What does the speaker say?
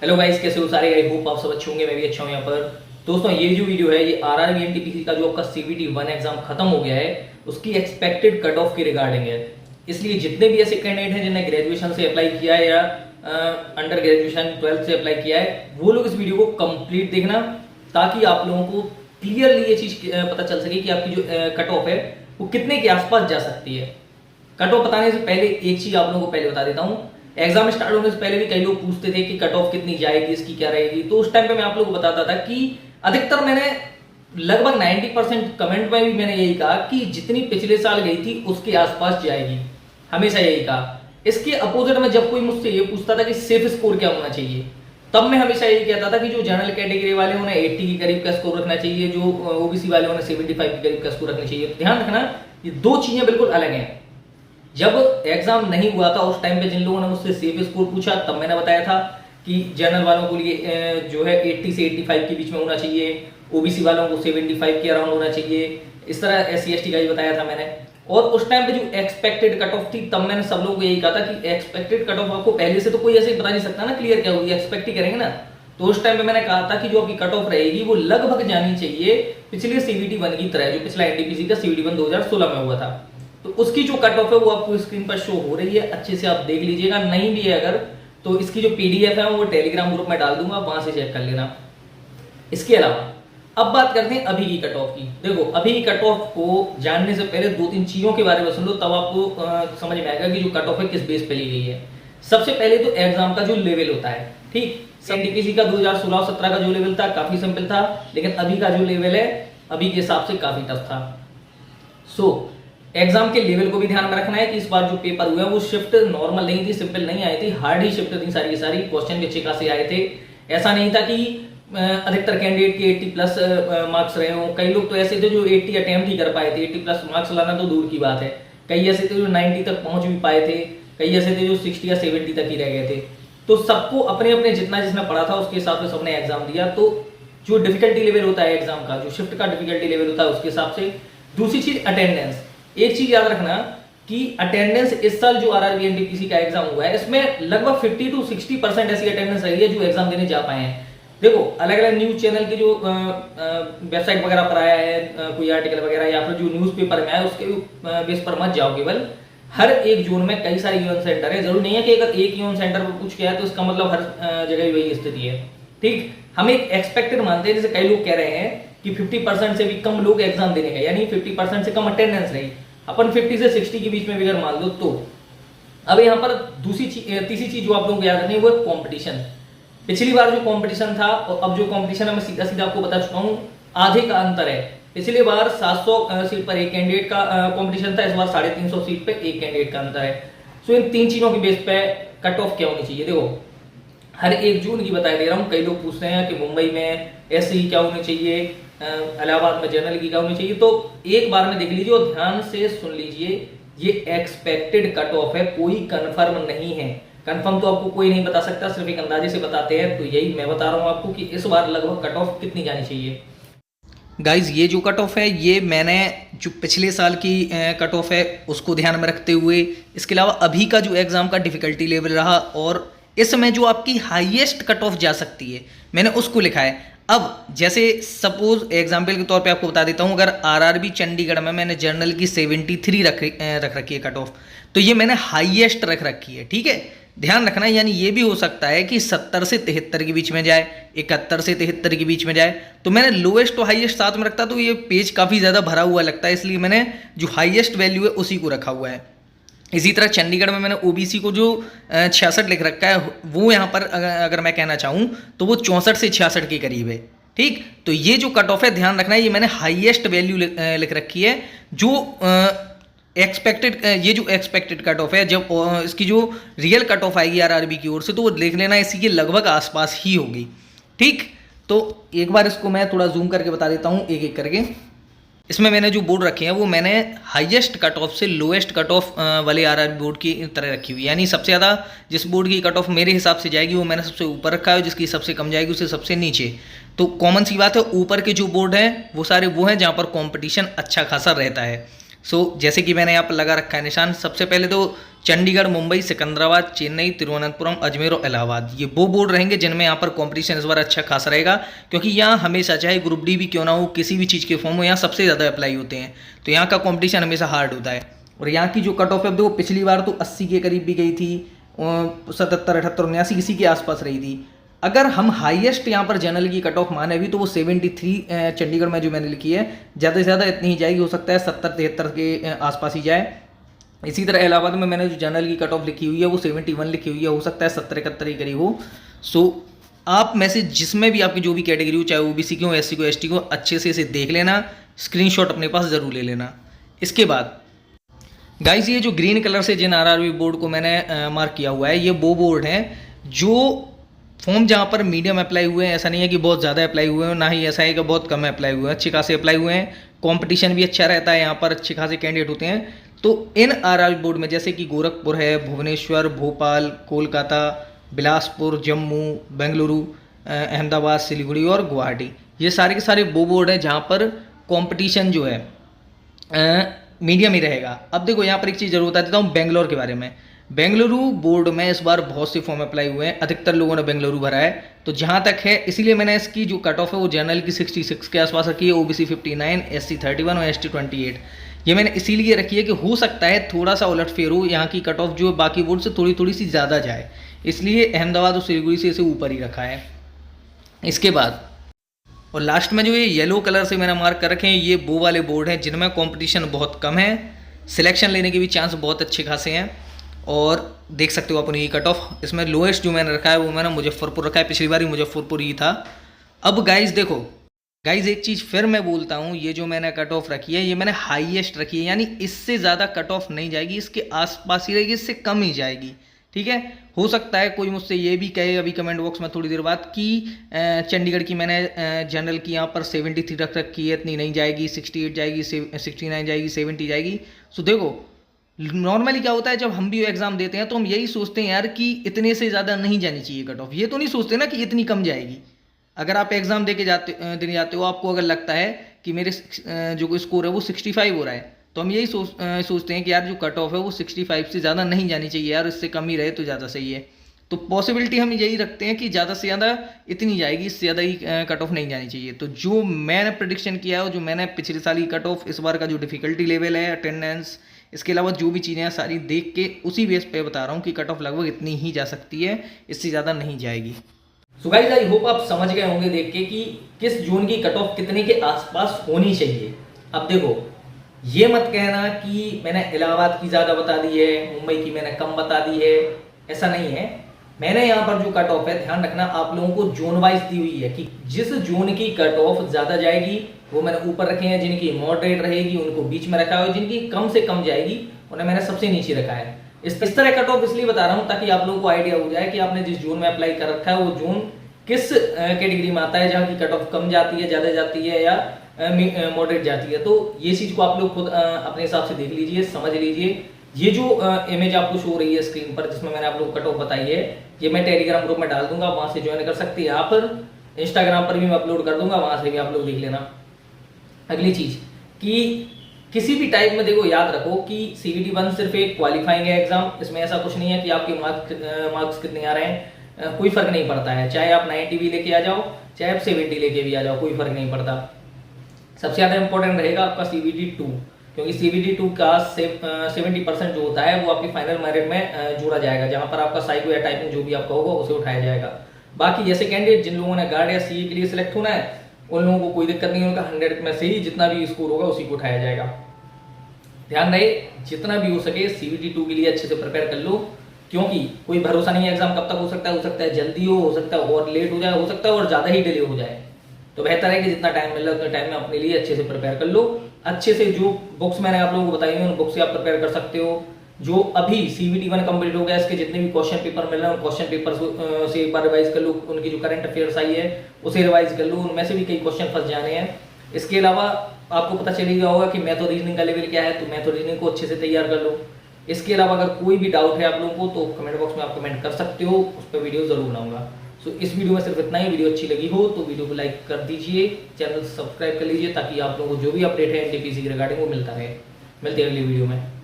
Hello guys, कैसे हो सारे। आई होप आप सब अच्छे होंगे, मैं भी अच्छा हूं यहाँ पर। दोस्तों, ये जो वीडियो है ये आरआरबी एनटीपीसी का जो आपका सीबीटी 1 एग्जाम खत्म हो गया है उसकी एक्सपेक्टेड कट ऑफ के रिगार्डिंग है। इसलिए जितने भी ऐसे कैंडिडेट हैं जिन्होंने ग्रेजुएशन से अप्लाई किया है या अंडर ग्रेजुएशन 12th से अप्लाई किया है, वो लोग इस वीडियो को कंप्लीट देखना, ताकि आप लोगों को क्लियरली ये चीज पता चल सके कि आपकी जो कट ऑफ है वो कितने के आसपास जा सकती है। कट ऑफ बताने से पहले एक चीज आप लोगों को पहले बता देता हूँ। एग्जाम स्टार्ट होने से पहले भी कई लोग पूछते थे कि कट ऑफ कितनी जाएगी, इसकी क्या रहेगी, तो उस टाइम पे मैं आप लोगों को बताता था कि अधिकतर मैंने लगभग 90% कमेंट में भी मैंने यही कहा कि जितनी पिछले साल गई थी उसके आसपास जाएगी, हमेशा यही कहा। इसके अपोजिट में जब कोई मुझसे ये पूछता था कि सेफ स्कोर क्या होना चाहिए, तब मैं हमेशा यही कहता था कि जो जनरल कैटेगरी वाले उन्हें 80 के करीब का स्कोर रखना चाहिए, जो ओबीसी वाले उन्हें 75 के करीब का स्कोर रखना चाहिए। ध्यान रखना, ये दो चीजें बिल्कुल अलग हैं। जब एग्जाम नहीं हुआ था उस टाइम पे जिन लोगों ने मुझसे सेफ स्कोर पूछा, तब मैंने बताया था कि जनरल वालों के लिए जो है 80 से 85 के बीच में होना चाहिए, ओबीसी वालों को 75 के अराउंड होना चाहिए। इस तरह एससी एसटी का ही बताया था मैंने। और उस टाइम पे जो एक्सपेक्टेड कट ऑफ थी, तब मैंने सब लोगों को यही कहा था कि एक्सपेक्टेड कट ऑफ आपको पहले से तो कोई ऐसे बता नहीं सकता ना क्लियर क्या होगी, एक्सपेक्ट ही करेंगे ना। तो उस टाइम पे मैंने कहा था कि जो आपकी कट ऑफ रहेगी वो लगभग जानी चाहिए पिछले सीबीटी 1 की तरह, जो पिछला एनटीपीसी का सीबीटी 1 2016 में हुआ था। तो उसकी जो कट ऑफ है वो आपको स्क्रीन पर शो हो रही है, अच्छे से आप देख लीजिएगा। नहीं भी है अगर, तो इसकी जो पीडीएफ है वो टेलीग्राम ग्रुप में डाल दूंगा, वहां से चेक कर लेना। इसके अलावा अब बात करते हैं अभी की कट ऑफ की। देखो, अभी की कट ऑफ को जानने से पहले दो तीन चीजों के बारे में सुन लो, तब आपको समझ में आएगा कि जो कट ऑफ है किस बेस पे ली गई है। सबसे पहले तो एग्जाम का जो लेवल होता है, ठीक, एनटीपीसी का 2016-17 का जो लेवल था काफी सिंपल था, लेकिन अभी का जो लेवल है अभी के हिसाब से काफी टफ था। सो एग्जाम के लेवल को भी ध्यान में रखना है कि इस बार जो पेपर हुए वो शिफ्ट नॉर्मल नहीं थी, सिंपल नहीं आई थी, हार्ड ही शिफ्ट थी सारी की सारी। क्वेश्चन भी अच्छे खासे आए थे। ऐसा नहीं था कि अधिकतर कैंडिडेट के 80 प्लस मार्क्स रहे हों। कई लोग तो ऐसे थे जो 80 अटेम्प्ट ही कर पाए थे, 80 प्लस मार्क्स लाना तो दूर की बात है। कई ऐसे थे जो 90 तक पहुंच भी पाए थे, कई ऐसे थे जो 60 या 70 तक ही रह गए थे। तो सबको अपने अपने जितना जिसने पढ़ा था उसके हिसाब से सबने एग्जाम दिया। तो जो डिफिकल्टी लेवल होता है एग्जाम का, जो शिफ्ट का डिफिकल्टी लेवल होता है उसके हिसाब से। दूसरी चीज अटेंडेंस। एक चीज याद रखना कि अटेंडेंस इस साल जो आरआरबी एनटीपीसी का एग्जाम हुआ है इसमें लगभग 50 to 60% ऐसी अटेंडेंस रही है जो एग्जाम देने जा पाए हैं। देखो, अलग अलग न्यूज चैनल के जो वेबसाइट वगैरह पर आया है कोई आर्टिकल वगैरह, या फिर जो न्यूज़पेपर में आया उसके बेस पर मत जाओ केवल। हर एक जोन में कई सारे यूएन सेंटर है, जरूरी नहीं है कि अगर एक यूएन सेंटर पर कुछ किया है तो इसका मतलब हर जगह वही स्थिति है। ठीक, हम एक एक्सपेक्टेड मानते हैं, जैसे कई लोग कह रहे हैं कि 50% से भी कम लोग एग्जाम देने गए, यानी 50% से कम अटेंडेंस रही। अपन 50 से 60 के बीच में भी अगर मान लो तो। अब यहाँ पर तीसरी चीज जो आप लोगों को याद रखनी है वो है कॉम्पिटिशन। पिछली बार जो कंपटीशन था और अब जो कंपटीशन है, मैं सीधा सीधा आपको बता चुका हूं, आधे का अंतर है। पिछली बार 700 सीट पर एक कैंडिडेट का कंपटीशन था, इस बार 350 सीट पे एक कैंडिडेट का अंतर है। सो इन तीन चीजों के बेस पे कट ऑफ क्या होनी चाहिए। देखो, हर एक जून की बता दे रहा हूँ। कई लोग पूछते हैं कि मुंबई में ऐसी क्या होनी चाहिए, इलाहाबाद में जनरल की क्या होनी चाहिए। तो एक बार में देख लीजिए और ध्यान से सुन लीजिए, ये एक्सपेक्टेड कट ऑफ है, कोई कंफर्म नहीं है। कंफर्म तो आपको कोई नहीं बता सकता, सिर्फ एक अंदाजे से बताते हैं। तो यही मैं बता रहा हूं आपको कि इस बार लगभग कट ऑफ कितनी जानी चाहिए। गाइज, ये जो कट ऑफ है ये मैंने जो पिछले साल की कट ऑफ है उसको ध्यान में रखते हुए, इसके अलावा अभी का जो एग्जाम का डिफिकल्टी लेवल रहा और इसमें जो आपकी हाईएस्ट कट ऑफ जा सकती है मैंने उसको लिखा है। अब जैसे सपोज एग्जाम्पल के तौर पे आपको बता देता हूँ, अगर आरआरबी चंडीगढ़ में मैंने जर्नल की 73 रख रखी है कट ऑफ, तो ये मैंने हाईएस्ट रख रखी है। ठीक है, ध्यान रखना, यानी ये भी हो सकता है कि 70 से 73 के बीच में जाए, 71 से 73 के बीच में जाए। तो मैंने लोएस्ट तो हाईएस्ट साथ में रखता तो ये पेज काफ़ी ज़्यादा भरा हुआ लगता है, इसलिए मैंने जो हाईएस्ट वैल्यू है उसी को रखा हुआ है। इसी तरह चंडीगढ़ में मैंने ओबीसी को जो 66 लिख रखा है, वो यहाँ पर अगर मैं कहना चाहूँ तो वो 64 से 66 के करीब है। ठीक, तो ये जो कट ऑफ है ध्यान रखना है, ये मैंने हाईएस्ट वैल्यू लिख रखी है। जो एक्सपेक्टेड ये जो एक्सपेक्टेड कट ऑफ है, जब इसकी जो रियल कट ऑफ आएगी आरआरबी की ओर से, तो वो देख लेना इसी के लगभग आसपास ही होगी। ठीक, तो एक बार इसको मैं थोड़ा जूम करके बता देता हूँ एक एक करके। इसमें मैंने जो बोर्ड रखे हैं वो मैंने हाईएस्ट कट ऑफ से लोएस्ट कट ऑफ वाले आरआरबी बोर्ड की तरह रखी हुई है, यानी सबसे ज़्यादा जिस बोर्ड की कट ऑफ मेरे हिसाब से जाएगी वो मैंने सबसे ऊपर रखा है, जिसकी सबसे कम जाएगी उससे सबसे नीचे। तो कॉमन सी बात है, ऊपर के जो बोर्ड हैं वो सारे वो हैं जहाँ पर कॉम्पिटिशन अच्छा खासा रहता है। जैसे कि मैंने यहाँ पर लगा रखा है निशान, सबसे पहले तो चंडीगढ़, मुंबई, सिकंदराबाद, चेन्नई, तिरुवनंतपुरम, अजमेर और इलाहाबाद, ये वो बोर्ड रहेंगे जिनमें यहाँ पर कंपटीशन इस बार अच्छा खासा रहेगा, क्योंकि यहाँ हमेशा चाहे ग्रुप डी भी क्यों ना हो, किसी भी चीज़ के फॉर्म हो, यहाँ सबसे ज़्यादा अप्लाई होते हैं, तो यहाँ का कॉम्पिटिशन हमेशा हार्ड होता है। और यहाँ की जो कट ऑफ है वो पिछली बार तो 80 के करीब भी गई थी, 77, 78, 79 इसी के आसपास रही थी। अगर हम हाईएस्ट यहाँ पर जनरल की कट ऑफ माने भी तो वो 73 चंडीगढ़ में जो मैंने लिखी है, ज़्यादा से ज़्यादा इतनी ही जाएगी, हो सकता है 70, 73 के आसपास ही जाए। इसी तरह इलाहाबाद में मैंने जो जनरल की कट ऑफ लिखी हुई है वो 71 लिखी हुई है, हो सकता है 70, 71 के करीब हो। आप में से जिसमें भी आपकी जो भी कैटेगरी हो, चाहे ओबीसी की हो, एससी को, एसटी को, अच्छे से इसे देख लेना, स्क्रीनशॉट अपने पास ज़रूर ले लेना। इसके बाद गाइस, ये जो ग्रीन कलर से जिन आरआरबी बोर्ड को मैंने मार्क किया हुआ है, ये वो बोर्ड हैं जो फॉर्म जहाँ पर मीडियम अप्लाई हुए हैं, ऐसा नहीं है कि बहुत ज़्यादा अप्लाई हुए हैं, ना ही ऐसा है कि बहुत कम अप्लाई हुए हैं, अच्छे खासे अप्लाई हुए हैं, कंपटीशन भी अच्छा रहता है, यहाँ पर अच्छे खासे कैंडिडेट होते हैं। तो इन आरआरबी बोर्ड में जैसे कि गोरखपुर है, भुवनेश्वर, भोपाल, कोलकाता, बिलासपुर, जम्मू, बेंगलुरु, अहमदाबाद, सिलीगुड़ी और गुवाहाटी, ये सारे के सारे वो बोर्ड हैं जहाँ पर कंपटीशन जो है मीडियम ही रहेगा। अब देखो यहाँ पर एक चीज़ जरूर बता देता हूँ बेंगलोर के बारे में। बेंगलुरु बोर्ड में इस बार बहुत से फॉर्म अप्लाई हुए हैं, अधिकतर लोगों ने बेंगलुरु भरा है, तो जहाँ तक है इसीलिए मैंने इसकी जो कट ऑफ है वो जनरल की 66 के आसपास रखी है, ओबीसी 59, एससी 31 और एसटी 28। ये मैंने इसीलिए रखी है कि हो सकता है थोड़ा सा उलटफेर हो, यहाँ की कट ऑफ जो बाकी बोर्ड से थोड़ी सी ज़्यादा जाए, इसलिए अहमदाबाद और सिलीगुड़ी से इसे ऊपर ही रखा है। इसके बाद और लास्ट में जो ये येलो कलर से मैंने मार्क कर रखे हैं, ये वो वाले बोर्ड हैं जिनमें कंपटीशन बहुत कम है, सिलेक्शन लेने के भी चांस बहुत अच्छे खासे हैं। और देख सकते हो अपनी कट ऑफ, इसमें लोएस्ट जो मैंने रखा है वो मैंने मुजफ्फरपुर रखा है, पिछली बार ही मुजफ्फरपुर ही था। अब गाइज देखो, गाइज एक चीज़ फिर मैं बोलता हूँ, ये जो मैंने कट ऑफ रखी है ये मैंने हाईएस्ट रखी है, यानी इससे ज़्यादा कट ऑफ नहीं जाएगी, इसके आसपास ही रहेगी, इससे कम ही जाएगी, ठीक है। हो सकता है कोई मुझसे ये भी कहे अभी कमेंट बॉक्स में थोड़ी देर बाद कि चंडीगढ़ की मैंने जनरल की यहाँ पर 73 रख रखी है, इतनी नहीं जाएगी, 68 जाएगी, 69 जाएगी, 70 जाएगी। सो देखो नॉर्मली क्या होता है, जब हम भी एग्जाम देते हैं तो हम यही सोचते हैं यार कि इतने से ज़्यादा नहीं जानी चाहिए कट ऑफ, ये तो नहीं सोचते ना कि इतनी कम जाएगी। अगर आप एग्जाम देने जाते हो, आपको अगर लगता है कि मेरे जो स्कोर है वो 65 हो रहा है, तो हम यही सोचते हैं कि यार जो कट ऑफ है वो 65 से ज़्यादा नहीं जानी चाहिए यार, इससे कम ही रहे तो ज़्यादा सही है। तो पॉसिबिलिटी हम यही रखते हैं कि ज़्यादा से ज़्यादा इतनी जाएगी, इससे ज़्यादा ही कट ऑफ नहीं जानी चाहिए। तो जो मैंने प्रेडिक्शन किया है, जो मैंने पिछले साल की कट ऑफ, इस बार का जो डिफिकल्टी लेवल है, अटेंडेंस, इसके अलावा जो भी चीज़ें हैं सारी देख के उसी बेस पे बता रहा हूँ कि कट ऑफ लगभग इतनी ही जा सकती है, इससे ज़्यादा नहीं जाएगी। सो गाइस, आई होप आप समझ गए होंगे देख के कि किस जोन की कट ऑफ कितने के आसपास होनी चाहिए। अब देखो, ये मत कहना कि मैंने इलाहाबाद की ज़्यादा बता दी है, मुंबई की मैंने कम बता दी है, ऐसा नहीं है। मैंने यहाँ पर जो कट ऑफ है, ध्यान रखना, आप लोगों को जोन वाइज दी हुई है कि जिस जोन की कट ऑफ ज़्यादा जाएगी वो मैंने ऊपर रखे हैं, जिनकी मॉडरेट रहेगी उनको बीच में रखा है, जिनकी कम से कम जाएगी उन्हें मैंने सबसे नीचे रखा है। इस तरह कट ऑफ इसलिए बता रहा हूँ ताकि आप लोगों को आइडिया हो जाए कि आपने जिस जोन में अप्लाई कर रखा है वो जोन किस कैटेगरी में आता है, जहाँ की कट ऑफ कम जाती है, ज़्यादा जाती है या मॉडरेट जाती है। तो ये चीज़ को आप लोग खुद अपने हिसाब से देख लीजिए, समझ लीजिए। ये जो इमेज आपको शो हो रही है स्क्रीन पर, जिसमें मैंने आप लोग कट ऑफ बताई है, ये मैं टेलीग्राम ग्रुप में डाल दूंगा, वहां से ज्वाइन कर सकते हैं आप। इंस्टाग्राम पर भी मैं अपलोड कर दूंगा, वहां से भी आप लोग देख लेना। अगली चीज कि किसी भी टाइप में देखो, याद रखो कि CVT 1 सिर्फ एक क्वालिफाइंग है एग्जाम, इसमें ऐसा कुछ नहीं है कि आपके मार्क्स कितने आ रहे हैं, कोई फर्क नहीं पड़ता है। चाहे आप 90 भी लेके आ जाओ, चाहे आप 70 लेके भी आ जाओ, कोई फर्क नहीं पड़ता। सबसे ज्यादा इंपॉर्टेंट रहेगा आपका CVT 2, क्योंकि CVT 2 का 70% जो होता है वो आपकी फाइनल मेरिट में जोड़ा जाएगा, जहां पर आपका साइको या टाइपिंग जो भी आपका होगा उसे उठाया जाएगा। बाकी जैसे कैंडिडेट जिन लोगों ने गार्ड या CE के लिए सिलेक्ट होना है, उन लोगों को कोई दिक्कत नहीं है, उनका 100 में से ही जितना भी स्कोर होगा उसी को उठाया जाएगा। ध्यान रहे, जितना भी हो सके CVT 2 के लिए अच्छे से प्रिपेयर कर लो, क्योंकि कोई भरोसा नहीं है एग्जाम कब तक हो सकता है जल्दी हो सकता है और लेट हो जाए, हो सकता है और ज्यादा ही डिले हो जाए। तो बेहतर है कि जितना टाइम मिल रहा है उतना टाइम में अपने लिए अच्छे से प्रिपेयर कर लो। अच्छे से जो बुक्स मैंने आप लोगों को बताई हैं उन बुक्स से आप प्रिपेयर कर सकते हो। जो अभी CVT 1 कंप्लीट हो गया, इसके जितने भी क्वेश्चन पेपर मिल रहे हैं, क्वेश्चन पेपर से एक बार रिवाइज कर लो, उनकी जो करंट अफेयर्स आई है उसे रिवाइज कर लो, उनमें से भी कई क्वेश्चन फंस जाने हैं। इसके अलावा आपको पता चल गया होगा कि मैथ और रीजनिंग का लेवल क्या है, तो मैथ और रीजनिंग को अच्छे से तैयार कर लो। इसके अलावा अगर कोई भी डाउट है आप लोगों को तो कमेंट बॉक्स में आप कमेंट कर सकते हो, उस पर वीडियो जरूर बनाऊंगा। सो इस वीडियो में सिर्फ इतना ही। वीडियो अच्छी लगी हो तो वीडियो को लाइक कर दीजिए, चैनल सब्सक्राइब कर लीजिए, ताकि आप लोगों को जो भी अपडेट है NTPC के रिगार्डिंग वो मिलता रहे। मिलते हैं अगली वीडियो में।